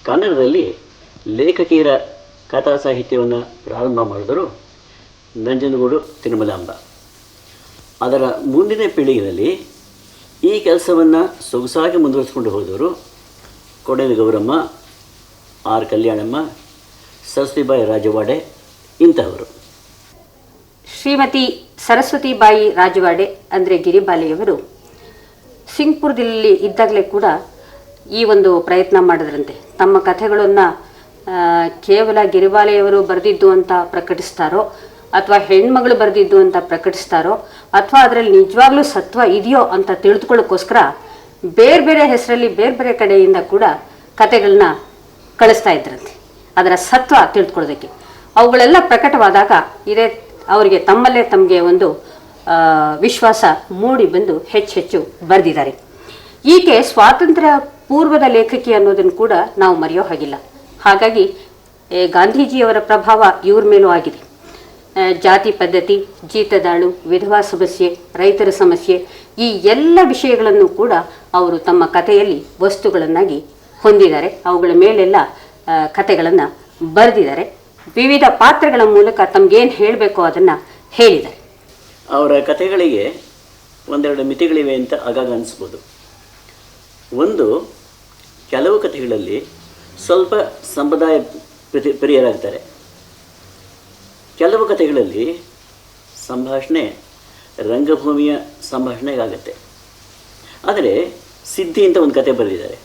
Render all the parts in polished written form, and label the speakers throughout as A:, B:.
A: ಕನ್ನಡದಲ್ಲಿ ಲೇಖಕಿಯರ ಕಥಾ ಸಾಹಿತ್ಯವನ್ನು ಪ್ರಾರಂಭ ಮಾಡಿದರು ನಂಜನಗೂಡು ತಿರುಮಲಾಂಬ. ಅದರ ಮುಂದಿನ ಪೀಳಿಗೆಯಲ್ಲಿ ಈ ಕೆಲಸವನ್ನು ಸೊಗಸಾಗಿ ಮುಂದುವರಿಸಿಕೊಂಡು ಹೋದವರು ಕೊಡೇಲು ಗೌರಮ್ಮ, ಆರ್ ಕಲ್ಯಾಣಮ್ಮ, ಸರಸ್ವತಿಬಾಯಿ ರಾಜವಾಡೆ ಇಂತಹವರು.
B: ಶ್ರೀಮತಿ ಸರಸ್ವತಿಬಾಯಿ ರಾಜವಾಡೆ ಅಂದರೆ ಗಿರಿಬಾಲೆಯವರು ಸಿಂಗ್ಪುರದಲ್ಲಿ ಇದ್ದಾಗಲೇ ಕೂಡ ಈ ಒಂದು ಪ್ರಯತ್ನ ಮಾಡಿದ್ರಂತೆ. ತಮ್ಮ ಕಥೆಗಳನ್ನು ಕೇವಲ ಗಿರಿಬಾಲೆಯವರು ಬರೆದಿದ್ದು ಅಂತ ಪ್ರಕಟಿಸ್ತಾರೋ ಅಥವಾ ಹೆಣ್ಮಗಳು ಬರೆದಿದ್ದು ಅಂತ ಪ್ರಕಟಿಸ್ತಾರೋ ಅಥವಾ ಅದರಲ್ಲಿ ನಿಜವಾಗ್ಲೂ ಸತ್ವ ಇದೆಯೋ ಅಂತ ತಿಳಿದುಕೊಳ್ಳೋಕ್ಕೋಸ್ಕರ ಬೇರೆ ಬೇರೆ ಹೆಸರಲ್ಲಿ ಬೇರೆ ಬೇರೆ ಕಡೆಯಿಂದ ಕೂಡ ಕಥೆಗಳನ್ನ ಕಳಿಸ್ತಾ ಇದ್ರಂತೆ ಅದರ ಸತ್ವ ತಿಳಿದುಕೊಳ್ಳೋದಕ್ಕೆ. ಅವುಗಳೆಲ್ಲ ಪ್ರಕಟವಾದಾಗ ಇದೇ ಅವರಿಗೆ ತಮ್ಮಲ್ಲೇ ತಮಗೆ ಒಂದು ವಿಶ್ವಾಸ ಮೂಡಿ ಬಂದು ಹೆಚ್ಚು ಬರೆದಿದ್ದಾರೆ. ಈಕೆ ಸ್ವಾತಂತ್ರ್ಯ ಪೂರ್ವದ ಲೇಖಕಿ ಅನ್ನೋದನ್ನು ಕೂಡ ನಾವು ಮರೆಯೋ ಹಾಗಿಲ್ಲ. ಹಾಗಾಗಿ ಗಾಂಧೀಜಿಯವರ ಪ್ರಭಾವ ಇವ್ರ ಮೇಲೂ ಆಗಿದೆ. ಜಾತಿ ಪದ್ಧತಿ, ಜೀತದಾಳು, ವಿಧವಾ ಸಮಸ್ಯೆ, ರೈತರ ಸಮಸ್ಯೆ, ಈ ಎಲ್ಲ ವಿಷಯಗಳನ್ನು ಕೂಡ ಅವರು ತಮ್ಮ ಕಥೆಯಲ್ಲಿ ವಸ್ತುಗಳನ್ನಾಗಿ ಹೊಂದಿದ್ದಾರೆ. ಅವುಗಳ ಮೇಲೆಲ್ಲ ಕಥೆಗಳನ್ನು ಬರೆದಿದ್ದಾರೆ. ವಿವಿಧ ಪಾತ್ರಗಳ ಮೂಲಕ ತಮಗೇನು ಹೇಳಬೇಕೋ ಅದನ್ನು ಹೇಳಿದ್ದಾರೆ.
A: ಅವರ ಕಥೆಗಳಿಗೆ ಒಂದೆರಡು ಮಿತಿಗಳಿವೆ ಅಂತ ಆಗಾಗ ಅನಿಸ್ಬೋದು. ಒಂದು, ಕೆಲವು ಕಥೆಗಳಲ್ಲಿ ಸ್ವಲ್ಪ ಸಂಪ್ರದಾಯ ಪ್ರಿಯರಾಗ್ತಾರೆ. ಕೆಲವು ಕಥೆಗಳಲ್ಲಿ ಸಂಭಾಷಣೆ ರಂಗಭೂಮಿಯ ಸಂಭಾಷಣೆಗಾಗತ್ತೆ. ಆದರೆ ಸಿದ್ಧಿ ಅಂತ ಒಂದು ಕತೆ ಬರೆದಿದ್ದಾರೆ.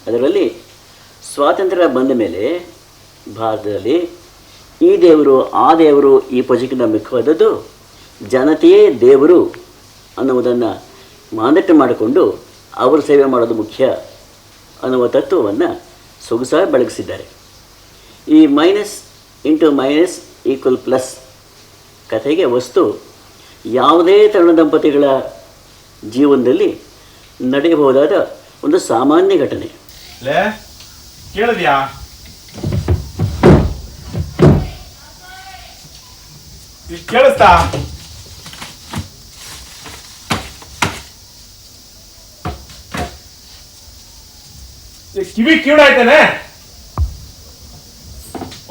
A: ಅದರಲ್ಲಿ ಸ್ವಾತಂತ್ರ್ಯ ಬಂದ ಮೇಲೆ ಭಾರತದಲ್ಲಿ ಈ ದೇವರು ಆ ದೇವರು ಈ ಪೂಜೆಗಿಂತ ಮುಖ್ಯವಾದದ್ದು ಜನತೆಯೇ ದೇವರು ಅನ್ನುವುದನ್ನು ಮಾನಟ್ಟು ಮಾಡಿಕೊಂಡು ಅವರು ಸೇವೆ ಮಾಡೋದು ಮುಖ್ಯ ಅನ್ನುವ ತತ್ವವನ್ನು ಸೊಗಸಾಗಿ ಬೆಳಗಿಸಿದ್ದಾರೆ. ಈ minus into minus equal plus ಕಥೆಗೆ ವಸ್ತು ಯಾವುದೇ ತರುಣ ದಂಪತಿಗಳ ಜೀವನದಲ್ಲಿ ನಡೆಯಬಹುದಾದ ಒಂದು ಸಾಮಾನ್ಯ ಘಟನೆ.
C: ಕೇಳಿದ್ಯಾ? ಕೇಳಿಸ್ತಾ? ಕಿವಿ ಕಿವಿಡಾಯ್ತಾನೆ.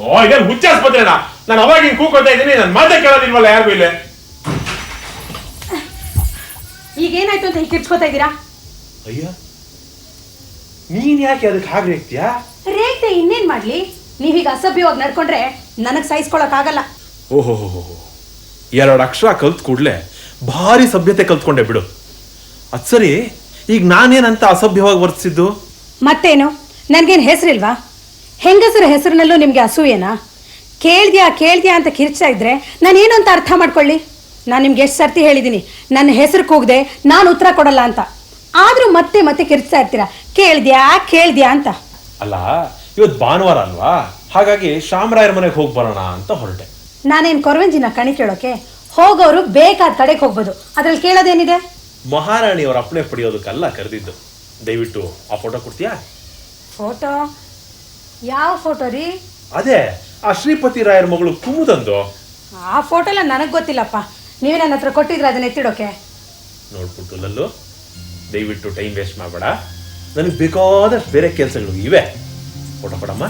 C: ಓ, ಇದೇನು ಹುಚ್ಚಾಸ್ಪತ್ರೆನಾ? ನಾನು ಅವಾಗ ಹಿಂಗೆ ಕೂಕೋತಾ ಇದ್ದೀನಿ, ನನ್ನ ಮಾತೇ ಕೇಳೋದಿಲ್ವಲ್ಲ ಯಾರಿಗೂ ಇಲ್ಲಿ.
D: ಈಗೇನಾಯ್ತು ಅಂತ ಹೀಗೆ ಕಿರ್ಚ್ಕೋತಾ ಇದ್ದೀರಾ?
C: ಅಯ್ಯ, ನೀನ್ ಯಾಕೆ ಅದಕ್ಕೆ ಹಾಗೆ ರೇಗ್ತೀಯಾ?
D: ರೇಗ್ತೆ ಇನ್ನೇನ್ ಮಾಡ್ಲಿ? ನೀವೀಗ ಅಸಭ್ಯವಾಗಿ ನಡ್ಕೊಂಡ್ರೆ ನನಗ್ ಸಹಿಸ್ಕೊಳಕ್ ಆಗಲ್ಲ.
C: ಓಹೋ, 2 ಅಕ್ಷರ ಕಲ್ತ್ ಕೂಡ್ಲೆ ಭಾರಿ ಸಭ್ಯತೆ ಕಲ್ತ್ಕೊಂಡೆ ಬಿಡು. ಅದ್ ಸರಿ, ಈಗ ನಾನೇನಂತ ಅಸಭ್ಯವಾಗಿ ವರ್ತಿಸಿದ್ದು?
D: ಮತ್ತೇನು, ನನ್ಗೇನು ಹೆಸರಿಲ್ವಾ? ಹೆಂಗಸರ ಹೆಸರಿನಲ್ಲೂ ನಿಮ್ಗೆ ಅಸೂಯೇನಾ? ಕೇಳ್ದ್ಯಾ ಅಂತ ಕಿರ್ಚ್ತಾ ಇದ್ರೆ ನಾನೇನು ಅಂತ ಅರ್ಥ ಮಾಡ್ಕೊಳ್ಳಿ. ನಾನು ನಿಮ್ಗೆ ಎಷ್ಟು ಸರ್ತಿ ಹೇಳಿದ್ದೀನಿ, ನನ್ನ ಹೆಸರು ಕೂಗದೆ ನಾನು ಉತ್ತರ ಕೊಡಲ್ಲ ಅಂತ. ಆದ್ರೂ ಮತ್ತೆ ಕಿರ್ಚ್ತಾ ಇರ್ತೀರಾ, ಕೇಳ್ದ್ಯಾ ಅಂತ.
C: ಅಲ್ಲ, ಇವತ್ತು ಭಾನುವಾರ ಅಲ್ವಾ, ಹಾಗಾಗಿ ಶಾಮರಾಯರ ಮನೆಗೆ ಹೋಗಿ ಬರೋಣ ಅಂತ ಹೊರಟೆ.
D: ನಾನೇನು ಕೊರವಂಜಿನ ಕಣಿ ಕೇಳೋಕೆ? ಹೋಗೋರು ಬೇಕಾದ ಕಡೆಗೆ ಹೋಗ್ಬೋದು, ಅದ್ರಲ್ಲಿ ಕೇಳೋದೇನಿದೆ?
C: ಮಹಾರಾಣಿಯವರ ಅಪ್ಪಣೆ ಪಡೆಯೋದಕ್ಕಲ್ಲ ಕರೆದಿದ್ದು. ದಯವಿಟ್ಟು ಆ ಫೋಟೋ ಕೊಡ್ತೀಯಾ?
D: ಫೋಟೋ? ಯಾವ ಫೋಟೋ ರೀ?
C: ಅದೇ ಆ ಶ್ರೀಪತಿ ರಾಯರ ಮಗಳು ಕುಮುದಂದು.
D: ಆ ಫೋಟೋ ಎಲ್ಲ ನನಗೆ ಗೊತ್ತಿಲ್ಲಪ್ಪ. ನೀವೇ ನನ್ನ ಹತ್ರ ಕೊಟ್ಟಿದ್ರೆ ಅದನ್ನ ಎತ್ತಿಡೋಕೆ.
C: ನೋಡ್ಬಿಟ್ಟು ಲಲ್ಲು, ದಯವಿಟ್ಟು ಟೈಮ್ ವೇಸ್ಟ್ ಮಾಡಬೇಡ. ನನಗೆ ಬೇಕಾದಷ್ಟು ಬೇರೆ ಕೆಲಸಗಳು ಇವೆ. ಫೋಟೋ ಕೊಡಮ್ಮ.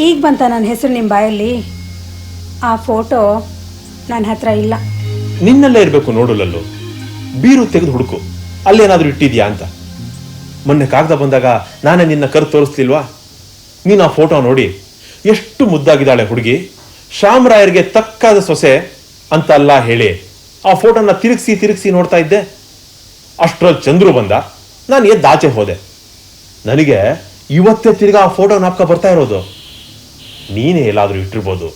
D: ಈಗ ಬಂತ ನನ್ನ ಹೆಸರು ನಿಮ್ಮ ಬಾಯಲ್ಲಿ? ಆ ಫೋಟೋ ನನ್ನ ಹತ್ರ ಇಲ್ಲ.
C: ನಿನ್ನಲ್ಲೇ ಇರಬೇಕು ನೋಡು ಲಲ್ಲು. ಬೀರು ತೆಗೆದು ಹುಡುಕು, ಅಲ್ಲೇನಾದ್ರೂ ಇಟ್ಟಿದ್ಯಾ ಅಂತ. ಮೊನ್ನೆ ಕಾಗದ ಬಂದಾಗ ನಾನೇ ನಿನ್ನ ಕರು ತೋರಿಸ್ಲಿಲ್ವಾ? ನೀನು ಆ ಫೋಟೋ ನೋಡಿ ಎಷ್ಟು ಮುದ್ದಾಗಿದ್ದಾಳೆ ಹುಡುಗಿ, ಶಾಮರಾಯರಿಗೆ ತಕ್ಕಾದ ಸೊಸೆ ಅಂತ ಅಲ್ಲ ಹೇಳಿ ಆ ಫೋಟೋನ ತಿರುಗಿಸಿ ನೋಡ್ತಾ ಇದ್ದೆ. ಅಷ್ಟರಲ್ಲಿ ಚಂದ್ರು ಬಂದ, ನಾನು ಎದ್ದಾಚೆ ಹೋದೆ. ನನಗೆ ಇವತ್ತೇ ತಿರ್ಗಾ ಆ ಫೋಟೋ ನಾಪ್ಕ ಬರ್ತಾ ಇರೋದು. ನೀನೇ ಎಲ್ಲಾದ್ರೂ ಇಟ್ಟಿರ್ಬೋದು,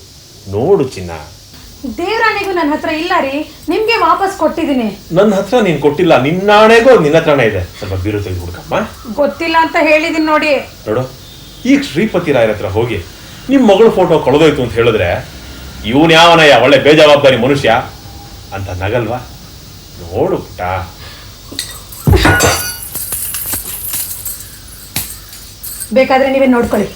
C: ನೋಡು ಚಿನ್ನ.
D: ದೇವರಾಣಿಗೂ ನನ್ನ ಹತ್ರ ಇಲ್ಲ ರೀ, ನಿಮ್ಗೆ ವಾಪಸ್ ಕೊಟ್ಟಿದ್ದೀನಿ.
C: ನನ್ನ ಹತ್ರ ನೀನ್ ಕೊಟ್ಟಿಲ್ಲ, ನಿನ್ನಾಣೆಗೂ ನಿನ್ನ ಹತ್ರನೇ ಇದೆ. ಸ್ವಲ್ಪ ಬೀರು ತೆಗೆದು ಹುಡುಕಮ್ಮ.
D: ಗೊತ್ತಿಲ್ಲ ಅಂತ ಹೇಳಿದೀನಿ ನೋಡಿ.
C: ನೋಡು, ಈಗ ಶ್ರೀಪತಿ ರಾಯರ ಹತ್ರ ಹೋಗಿ ನಿಮ್ ಮಗಳು ಫೋಟೋ ಕಳೆದೋಯ್ತು ಅಂತ ಹೇಳಿದ್ರೆ ಇವನ್ ಯಾವನಯ್ಯ ಒಳ್ಳೆ ಬೇಜವಾಬ್ದಾರಿ ಮನುಷ್ಯ ಅಂತ ನಗಲ್ವಾ? ನೋಡು ಪುಟ್ಟ.
D: ಬೇಕಾದ್ರೆ ನೀವೇ ನೋಡ್ಕೊಳ್ಳಿ.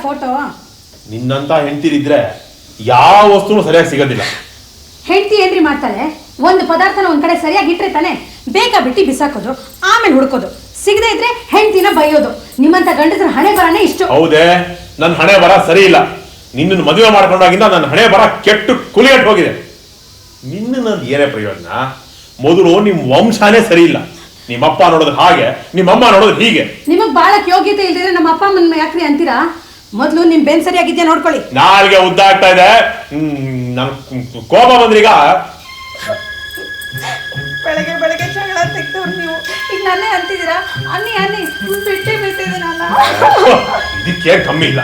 D: ಫೋಟೋ?
C: ನಿನ್ನಂತ ಹೆಂಡ್ತಿರಿದ್ರೆ ಯಾವ ವಸ್ತುನು ಸರಿಯಾಗಿ ಸಿಗೋದಿಲ್ಲ.
D: ಹೆಂಡ್ತಿ ಏನ್ರಿ ಮಾಡ್ತಾಳೆ? ಒಂದು ಪದಾರ್ಥನ ಒಂದ್ ಕಡೆ ಸರಿಯಾಗಿ ಇಟ್ರೆ ತಾನೆ ಬೇಕಾ ಬಿಟ್ಟು ಬಿಸಾಕೋದು, ಆಮೇಲೆ ಹುಡ್ಕೋದು. ಸಿಗದೆ ಇದ್ರೆ ಹೆಂಡ್ತಿನ ಬೈಯೋದು. ನಿಮ್ಮಂತ ಗಂಡಸರ ಹಣೆ ಬರನೇ ಇಷ್ಟು.
C: ಹೌದೇ, ನನ್ನ ಹಣೆ ಬರ ಸರಿ ಇಲ್ಲ. ನಿನ್ನನ್ನು ಮದುವೆ ಮಾಡ್ಕೊಂಡಾಗಿಂದ ನನ್ನ ಹಣೆ ಬರ ಕೆಟ್ಟು ಕುಲಿಯಟ್ಟು ಹೋಗಿದೆ. ನಿನ್ನ ನಂದು ಏನೇ ಪ್ರಯೋಜನ? ಮೊದಲು ನಿಮ್ ವಂಶನೇ ಸರಿ ಇಲ್ಲ. ನಿಮ್ಮಪ್ಪ ನೋಡೋದು ಹಾಗೆ, ನಿಮ್ಮಮ್ಮ ನೋಡೋದು ಹೀಗೆ.
D: ನಿಮಗ್ ಬಾಳಕ್ ಯೋಗ್ಯತೆ ಇಲ್ದಿದ್ರೆ ನಮ್ಮ ಅಪ್ಪ ಅಮ್ಮನ ಯಾಕ್ರಿ ಅಂತೀರಾ? ಮೊದ್ಲು ನಿಮ್ ಬೆನ್ ಸರಿಯಾಗಿದ್ಯಾ ನೋಡ್ಕೊಳ್ಳಿ.
C: ನಾಲ್ಗೆ ಉದ್ದ ಆಗ್ತಾ ಇದೆ. ನನ್ ಕೋಪ ಬಂದ್ರೀಗ.
D: ಬೆಳಗ್ಗೆ ಬೆಳಗ್ಗೆ ಜಗಳ ತೆಗ್ದವ್ರು ನೀವು ಈಗ ನನ್ನೇ ಅಂತಿದ್ದೀರಾ? ಅನ್ನಿ ಬಿಟ್ಟಿದೆ ನಾನು.
C: ಇದಕ್ಕೆ ಕಮ್ಮಿ ಇಲ್ಲ.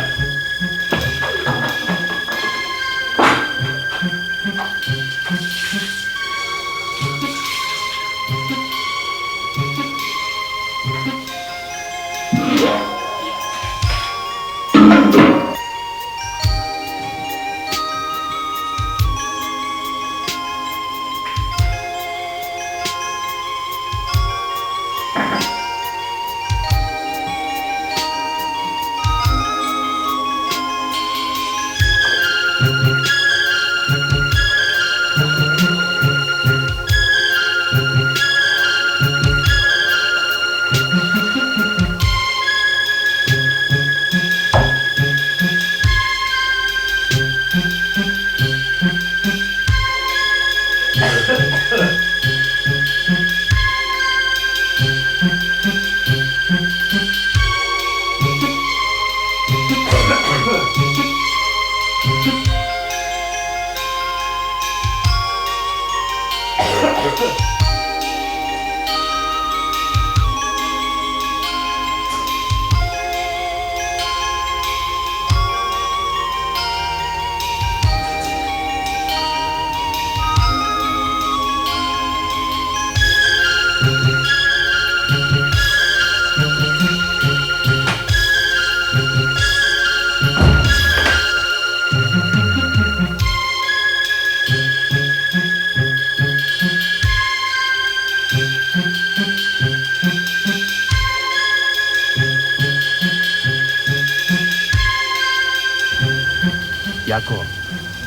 C: ಯಾಕೋ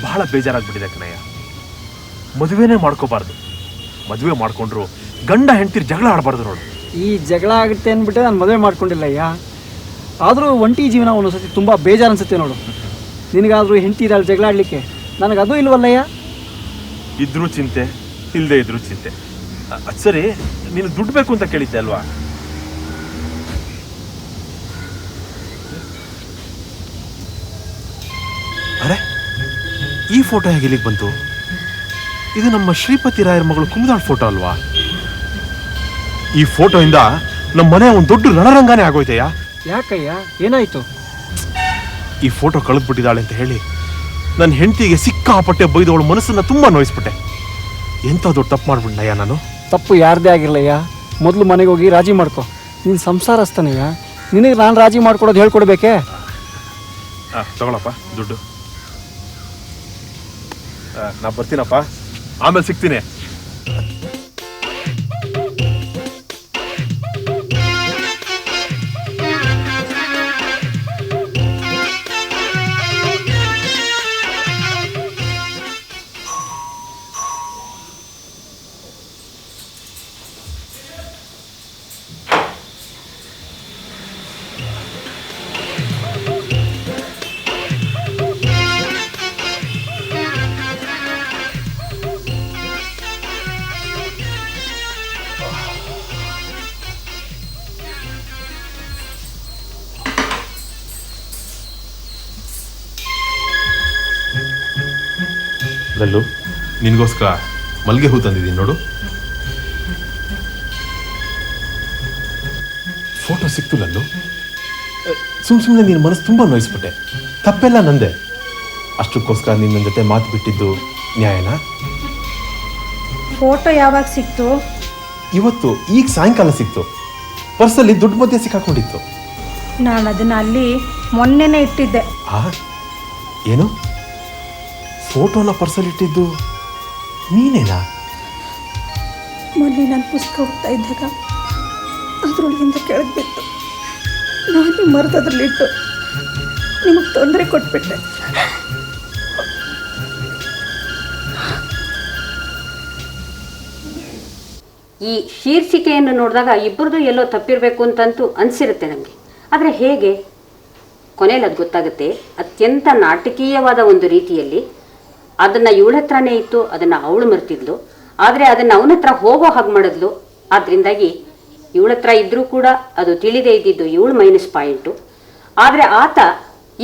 C: ಬಹಳ ಬೇಜಾರಾಗ್ಬಿಟ್ಟಿದೆ ಕಣಯ್ಯ. ಮದುವೆನೇ ಮಾಡ್ಕೋಬಾರ್ದು. ಮದುವೆ ಮಾಡ್ಕೊಂಡ್ರು ಗಂಡ ಹೆಂಡ್ತಿರ್ ಜಗಳ ಆಡಬಾರ್ದು ನೋಡು.
E: ಈ ಜಗಳ ಆಗುತ್ತೆ ಅಂದ್ಬಿಟ್ಟು ನಾನು ಮದುವೆ ಮಾಡ್ಕೊಂಡಿಲ್ಲಯ್ಯ. ಆದರೂ ಒಂಟಿ ಜೀವನ ಒಂದೊಂದ್ಸತಿ ತುಂಬ ಬೇಜಾರು ಅನ್ಸುತ್ತೆ ನೋಡು. ನಿನಗಾದರೂ ಹೆಂಡ್ತಿ ಇದ್ದಾಳೆ ಜಗಳ ಆಡಲಿಕ್ಕೆ, ನನಗದು ಇಲ್ವಲ್ಲಯ್ಯ.
C: ಇದ್ರೂ ಚಿಂತೆ, ಇಲ್ಲದೆ ಇದ್ರೂ ಚಿಂತೆ. ಅದು ಸರಿ, ನೀನು ದುಡ್ಡು ಬೇಕು ಅಂತ ಕೇಳಿದ್ದೆ ಅಲ್ವಾ? ಅರೆ, ಈ ಫೋಟೋ ಹೇಗೆ ಇಲ್ಲಿಗೆ ಬಂತು? ಇದು ನಮ್ಮ ಶ್ರೀಪತಿ ರಾಯರ ಮಗಳು ಕುಮುದಾಳ್ ಫೋಟೋ ಅಲ್ವಾ? ಈ ಫೋಟೋಯಿಂದ ನಮ್ಮ ಮನೆ ಒಂದು ದೊಡ್ಡ ರಣರಂಗಾನೇ ಆಗೋಯ್ತಯ್ಯ.
E: ಯಾಕಯ್ಯ, ಏನಾಯ್ತು?
C: ಈ ಫೋಟೋ ಕಳೆದ್ಬಿಟ್ಟಿದ್ದಾಳೆ ಅಂತ ಹೇಳಿ ನನ್ನ ಹೆಂಡತಿಗೆ ಸಿಕ್ಕಾಪಟ್ಟೆ ಬೈದವಳು ಮನಸ್ಸನ್ನ ತುಂಬಾ ನೋಯಿಸ್ಬಿಟ್ಟೆ. ಎಂತ ದೊಡ್ಡ ತಪ್ಪು ಮಾಡ್ಬಿಡ್ನಯ್ಯ ನಾನು.
E: ತಪ್ಪು ಯಾರದೇ ಆಗಿರಲಯ್ಯ. ಮೊದಲು ಮನೆಗೆ ಹೋಗಿ ರಾಜಿ ಮಾಡ್ಕೊ. ನೀನು ಸಂಸಾರಸ್ಥನಯ್ಯ, ನಿನಗೆ ನಾನು ರಾಜಿ ಮಾಡ್ಕೊಡೋದು ಹೇಳ್ಕೊಡ್ಬೇಕೆ?
C: ತಗೊಳಪ್ಪ ದುಡ್ಡು. ನಾ ಬರ್ತೀನಪ್ಪ, ಆಮೇಲೆ ಸಿಗ್ತೀನಿ. ಲಲ್ಲು, ನಿನಗೋಸ್ಕರ ಮಲ್ಲಿಗೆ ಹೂ ತಂದಿದ್ದೀನಿ ನೋಡು. ಫೋಟೋ ಸಿಕ್ತು ಲಲ್ಲು. ಸುಮ್ಮನೆ ನಿನ್ನ ಮನಸ್ಸು ತುಂಬ ನೋಯಿಸ್ಬಿಟ್ಟೆ. ತಪ್ಪೆಲ್ಲ ನಂದೆ. ಅಷ್ಟಕ್ಕೋಸ್ಕರ ನಿನ್ನ ಜೊತೆ ಮಾತು ಬಿಟ್ಟಿದ್ದು ನ್ಯಾಯನಾ?
D: ಫೋಟೋ ಯಾವಾಗ ಸಿಕ್ತು?
C: ಇವತ್ತು, ಈಗ ಸಾಯಂಕಾಲ ಸಿಕ್ತು. ಪರ್ಸಲ್ಲಿ ದುಡ್ಡು ಮಧ್ಯೆ ಸಿಕ್ಕಾಕೊಂಡಿತ್ತು.
D: ನಾನು ಅದನ್ನ ಅಲ್ಲಿ ಮೊನ್ನೆನೇ ಇಟ್ಟಿದ್ದೆ.
C: ಏನು? ಫೋಟೋನ ಪರ್ಸಲ್ಲಿ ಇಟ್ಟಿದ್ದು ನೀನೇನಾ?
D: ಮೊನ್ನೆ ನಾನು ಪುಸ್ತಕ ಓದ್ತಾ ಇದ್ದಾಗ ಅದರೊಳಗಿಂದ ಕೆಳಗೆ ಬಿತ್ತು. ನಾನು ಮರದದ್ರಲ್ಲಿಟ್ಟು ನಿಮಗೆ ತೊಂದರೆ ಕೊಟ್ಬಿಟ್ಟೆ.
B: ಈ ಶೀರ್ಷಿಕೆಯನ್ನು ನೋಡಿದಾಗ ಇಬ್ಬರದು ಎಲ್ಲೋ ತಪ್ಪಿರಬೇಕು ಅಂತಂತೂ ಅನಿಸಿರುತ್ತೆ ನಮಗೆ. ಆದರೆ ಹೇಗೆ ಕೊನೆಯಲ್ಲಿ ಅದು ಗೊತ್ತಾಗುತ್ತೆ. ಅತ್ಯಂತ ನಾಟಕೀಯವಾದ ಒಂದು ರೀತಿಯಲ್ಲಿ ಅದನ್ನು ಇವಳ ಹತ್ರನೇ ಇತ್ತು, ಅದನ್ನು ಅವಳು ಮರ್ತಿದ್ಲು. ಆದರೆ ಅದನ್ನು ಅವನ ಹತ್ರ ಹೋಗೋ ಹಾಗೆ ಮಾಡಿದ್ಲು. ಆದ್ದರಿಂದಾಗಿ ಇವಳ ಹತ್ರ ಇದ್ದರೂ ಕೂಡ ಅದು ತಿಳಿದೇ ಇದ್ದಿದ್ದು ಇವಳು ಮೈನಸ್ ಪಾಯಿಂಟು. ಆದರೆ ಆತ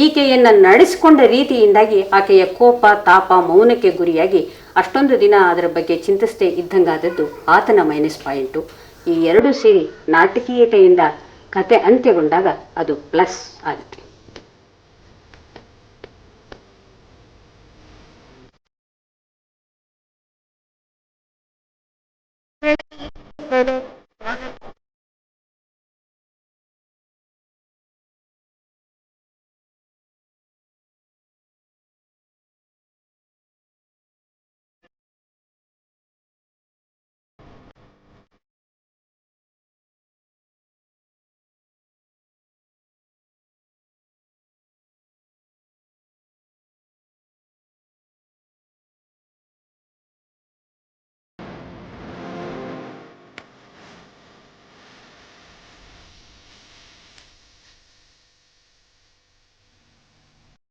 B: ಈಕೆಯನ್ನು ನಡೆಸಿಕೊಂಡ ರೀತಿಯಿಂದಾಗಿ ಆಕೆಯ ಕೋಪ, ತಾಪ, ಮೌನಕ್ಕೆ ಗುರಿಯಾಗಿ ಅಷ್ಟೊಂದು ದಿನ ಅದರ ಬಗ್ಗೆ ಚಿಂತಿಸದೇ ಇದ್ದಂಗಾದದ್ದು ಆತನ ಮೈನಸ್ ಪಾಯಿಂಟು. ಈ ಎರಡೂ ಸೇರಿ ನಾಟಕೀಯತೆಯಿಂದ ಕತೆ ಅಂತ್ಯಗೊಂಡಾಗ ಅದು ಪ್ಲಸ್ ಆಗುತ್ತೆ.